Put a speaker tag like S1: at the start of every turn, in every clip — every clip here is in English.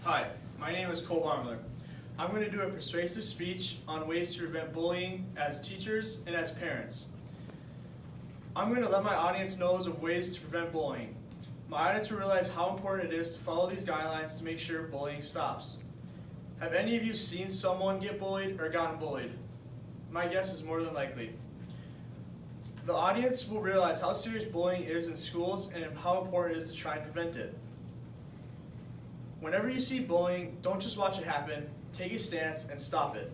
S1: Hi, my name is Cole Barmler. I'm going to do a persuasive speech on ways to prevent bullying as teachers and as parents. I'm going to let my audience know of ways to prevent bullying. My audience will realize how important it is to follow these guidelines to make sure bullying stops. Have any of you seen someone get bullied or gotten bullied? My guess is more than likely. The audience will realize how serious bullying is in schools and how important it is to try and prevent it. Whenever you see bullying, don't just watch it happen, take a stance and stop it.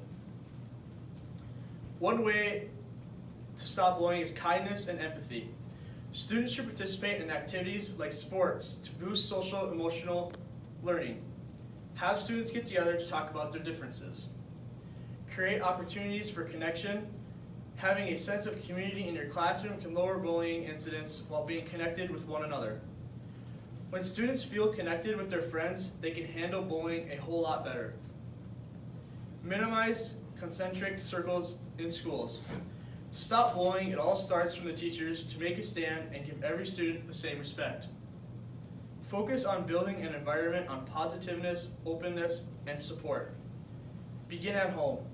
S1: One way to stop bullying is kindness and empathy. Students should participate in activities like sports to boost social emotional learning. Have students get together to talk about their differences. Create opportunities for connection. Having a sense of community in your classroom can lower bullying incidents while being connected with one another. When students feel connected with their friends, they can handle bullying a whole lot better. Minimize concentric circles in schools. To stop bullying, it all starts from the teachers to make a stand and give every student the same respect. Focus on building an environment on positiveness, openness, and support. Begin at home.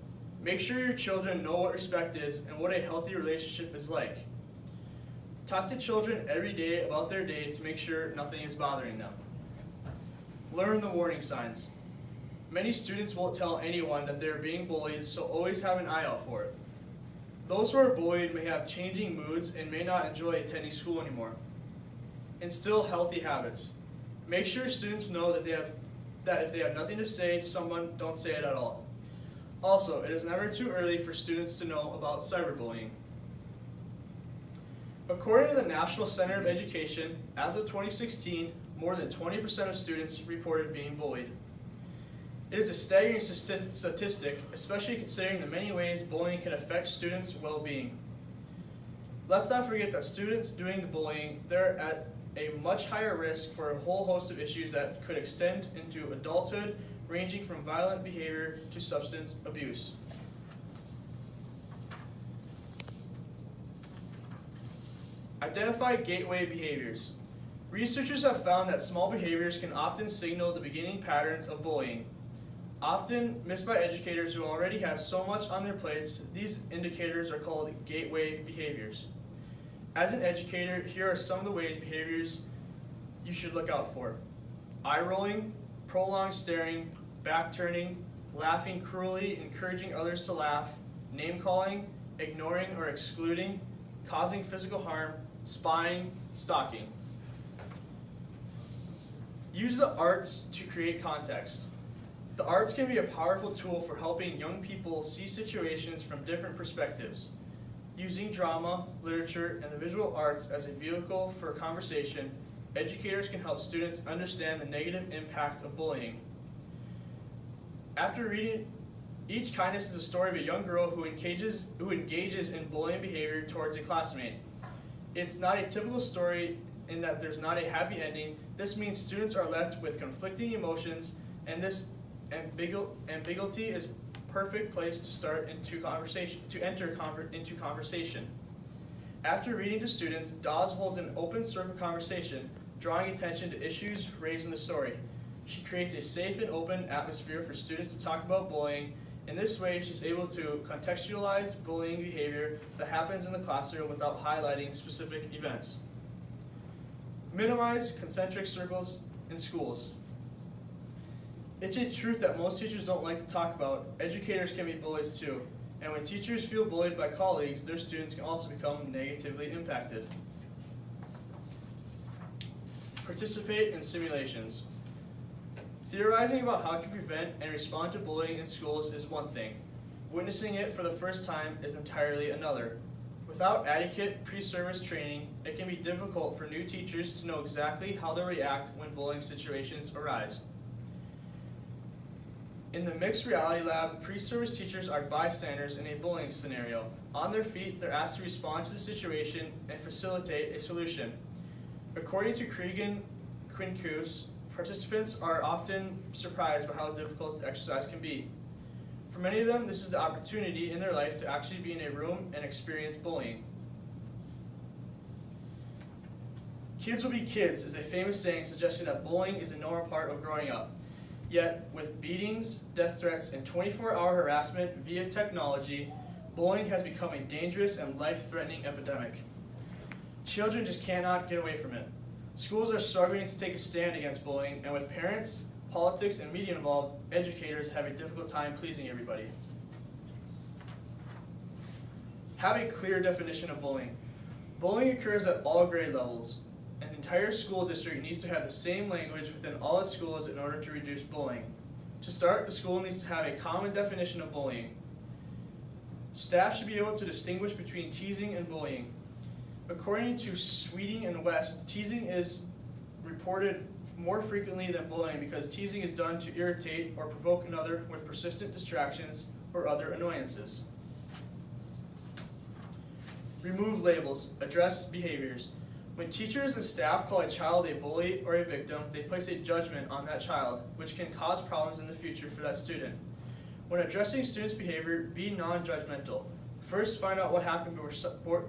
S1: Make sure your children know what respect is and what a healthy relationship is like. Talk to children every day about their day to make sure nothing is bothering them. Learn the warning signs. Many students won't tell anyone that they are being bullied, so always have an eye out for it. Those who are bullied may have changing moods and may not enjoy attending school anymore. Instill healthy habits. Make sure students know that if they have nothing to say to someone, don't say it at all. Also, it is never too early for students to know about cyberbullying. According to the National Center of Education, as of 2016, more than 20% of students reported being bullied. It is a staggering statistic, especially considering the many ways bullying can affect students' well-being. Let's not forget that students doing the bullying, they're at a much higher risk for a whole host of issues that could extend into adulthood, ranging from violent behavior to substance abuse. Identify gateway behaviors. Researchers have found that small behaviors can often signal the beginning patterns of bullying. Often missed by educators who already have so much on their plates, these indicators are called gateway behaviors. As an educator, here are some of the behaviors you should look out for. Eye rolling, prolonged staring, back turning, laughing cruelly, encouraging others to laugh, name calling, ignoring or excluding, causing physical harm, spying, stalking. Use the arts to create context. The arts can be a powerful tool for helping young people see situations from different perspectives. Using drama, literature, and the visual arts as a vehicle for conversation, educators can help students understand the negative impact of bullying. After reading Each Kindness is a story of a young girl who engages in bullying behavior towards a classmate. It's not a typical story in that there's not a happy ending. This means students are left with conflicting emotions, and this ambiguity is a perfect place to start into conversation. After reading to students, Dawes holds an open circle conversation, drawing attention to issues raised in the story. She creates a safe and open atmosphere for students to talk about bullying. In this way, she's able to contextualize bullying behavior that happens in the classroom without highlighting specific events. Minimize concentric circles in schools. It's a truth that most teachers don't like to talk about. Educators can be bullies too. And when teachers feel bullied by colleagues, their students can also become negatively impacted. Participate in simulations. Theorizing about how to prevent and respond to bullying in schools is one thing. Witnessing it for the first time is entirely another. Without adequate pre-service training, it can be difficult for new teachers to know exactly how to react when bullying situations arise. In the mixed reality lab, pre-service teachers are bystanders in a bullying scenario. On their feet, they're asked to respond to the situation and facilitate a solution. According to Cregan Quincus, participants are often surprised by how difficult the exercise can be. For many of them, this is the opportunity in their life to actually be in a room and experience bullying. Kids will be kids is a famous saying suggesting that bullying is a normal part of growing up. Yet, with beatings, death threats, and 24-hour harassment via technology, bullying has become a dangerous and life-threatening epidemic. Children just cannot get away from it. Schools are struggling to take a stand against bullying, and with parents, politics, and media involved, educators have a difficult time pleasing everybody. Have a clear definition of bullying. Bullying occurs at all grade levels. An entire school district needs to have the same language within all its schools in order to reduce bullying. To start, the school needs to have a common definition of bullying. Staff should be able to distinguish between teasing and bullying. According to Sweeting and West, teasing is reported more frequently than bullying because teasing is done to irritate or provoke another with persistent distractions or other annoyances. Remove labels. Address behaviors. When teachers and staff call a child a bully or a victim, they place a judgment on that child, which can cause problems in the future for that student. When addressing students' behavior, be non-judgmental. First, find out what happened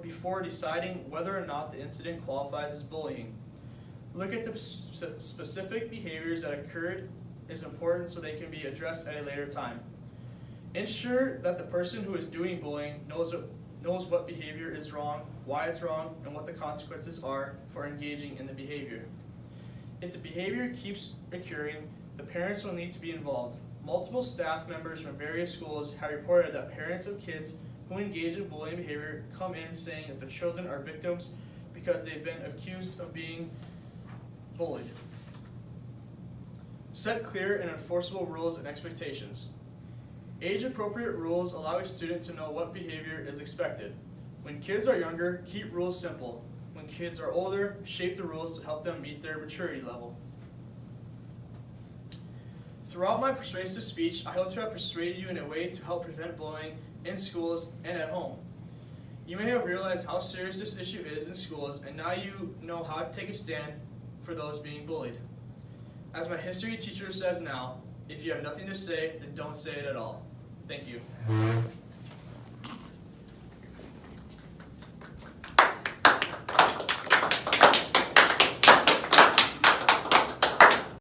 S1: before deciding whether or not the incident qualifies as bullying. Look at the specific behaviors that occurred is important so they can be addressed at a later time. Ensure that the person who is doing bullying knows what behavior is wrong, why it's wrong, and what the consequences are for engaging in the behavior. If the behavior keeps occurring, the parents will need to be involved. Multiple staff members from various schools have reported that parents of kids who engage in bullying behavior come in saying that their children are victims because they've been accused of being bullied. Set clear and enforceable rules and expectations. Age-appropriate rules allow a student to know what behavior is expected. When kids are younger, keep rules simple. When kids are older, shape the rules to help them meet their maturity level. Throughout my persuasive speech, I hope to have persuaded you in a way to help prevent bullying in schools and at home. You may have realized how serious this issue is in schools, and now you know how to take a stand for those being bullied. As my history teacher says now, if you have nothing to say, then don't say it at all. Thank you.